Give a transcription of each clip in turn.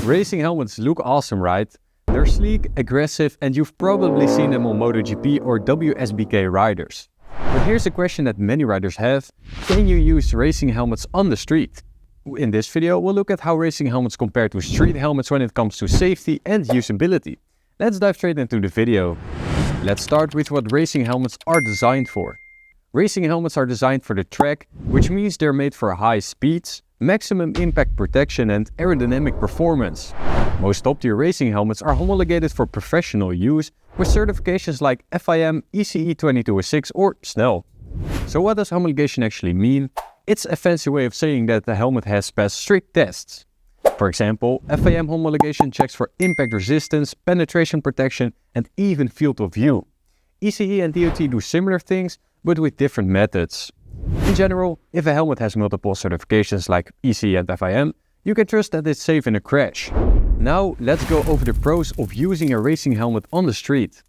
Racing helmets look awesome, right? They're sleek, aggressive, and you've probably seen them on MotoGP or WSBK riders. But here's a question that many riders have: can you use racing helmets on the street? In this video, we'll look at how racing helmets compare to street helmets when it comes to safety and usability. Let's dive straight into the video. Let's start with what racing helmets are designed for. Racing helmets are designed for the track, which means they're made for high speeds, maximum impact protection and aerodynamic performance. Most top-tier racing helmets are homologated for professional use with certifications like FIM, ECE 2206 or SNEL. So what does homologation actually mean? It's a fancy way of saying that the helmet has passed strict tests. For example, FIM homologation checks for impact resistance, penetration protection and even field of view. ECE and DOT do similar things, but with different methods. In general, if a helmet has multiple certifications like ECE and FIM, you can trust that it's safe in a crash. Now let's go over the pros of using a racing helmet on the street.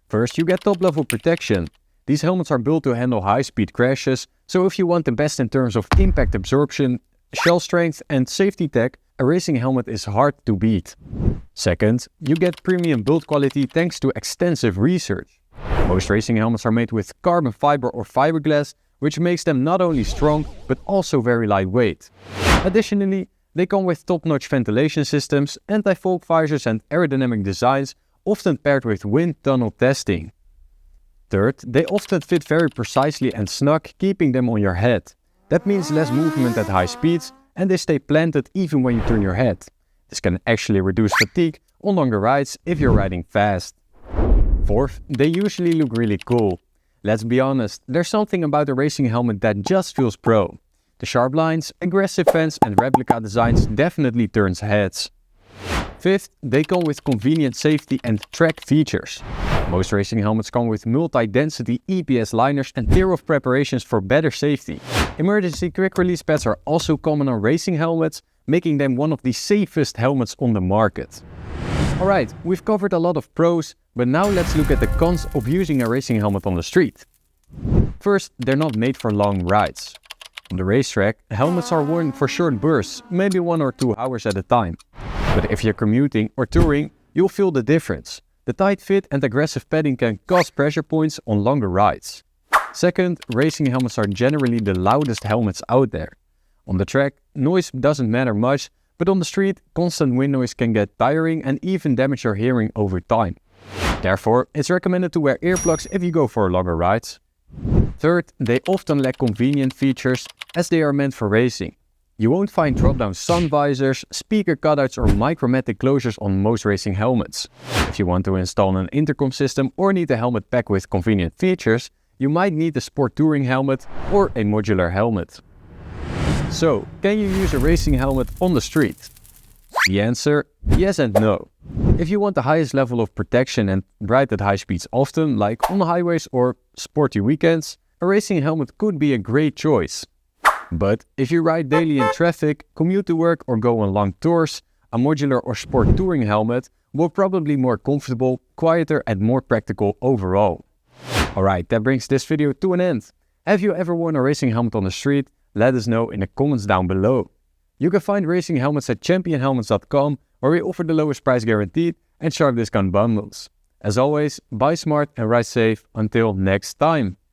First, you get top-level protection. These helmets are built to handle high-speed crashes, so if you want the best in terms of impact absorption, shell strength and safety tech, a racing helmet is hard to beat. Second, you get premium build quality thanks to extensive research. Most racing helmets are made with carbon fiber or fiberglass, which makes them not only strong, but also very lightweight. Additionally, they come with top-notch ventilation systems, anti-fog visors and aerodynamic designs, often paired with wind tunnel testing. Third, they often fit very precisely and snug, keeping them on your head. That means less movement at high speeds, and they stay planted even when you turn your head. This can actually reduce fatigue on longer rides if you're riding fast. Fourth, they usually look really cool. Let's be honest, there's something about a racing helmet that just feels pro. The sharp lines, aggressive fans and replica designs definitely turns heads. Fifth, they come with convenient safety and track features. Most racing helmets come with multi-density EPS liners and tear-off preparations for better safety. Emergency quick-release pads are also common on racing helmets, making them one of the safest helmets on the market. Alright, we've covered a lot of pros, but now let's look at the cons of using a racing helmet on the street. First, they're not made for long rides. On the racetrack, helmets are worn for short bursts, maybe 1 or 2 hours at a time. But if you're commuting or touring, you'll feel the difference. The tight fit and aggressive padding can cause pressure points on longer rides. Second, racing helmets are generally the loudest helmets out there. On the track, noise doesn't matter much, but on the street, constant wind noise can get tiring and even damage your hearing over time. Therefore, it's recommended to wear earplugs if you go for longer rides. Third, they often lack convenient features as they are meant for racing. You won't find drop-down sun visors, speaker cutouts or micromatic closures on most racing helmets. If you want to install an intercom system or need a helmet pack with convenient features, you might need a sport touring helmet or a modular helmet. So, can you use a racing helmet on the street? The answer, yes and no. If you want the highest level of protection and ride at high speeds often, like on highways or sporty weekends, a racing helmet could be a great choice. But if you ride daily in traffic, commute to work or go on long tours, a modular or sport touring helmet will probably be more comfortable, quieter and more practical overall. Alright, that brings this video to an end. Have you ever worn a racing helmet on the street? Let us know in the comments down below. You can find racing helmets at championhelmets.com, where we offer the lowest price guaranteed and sharp discount bundles. As always, buy smart and ride safe. Until next time.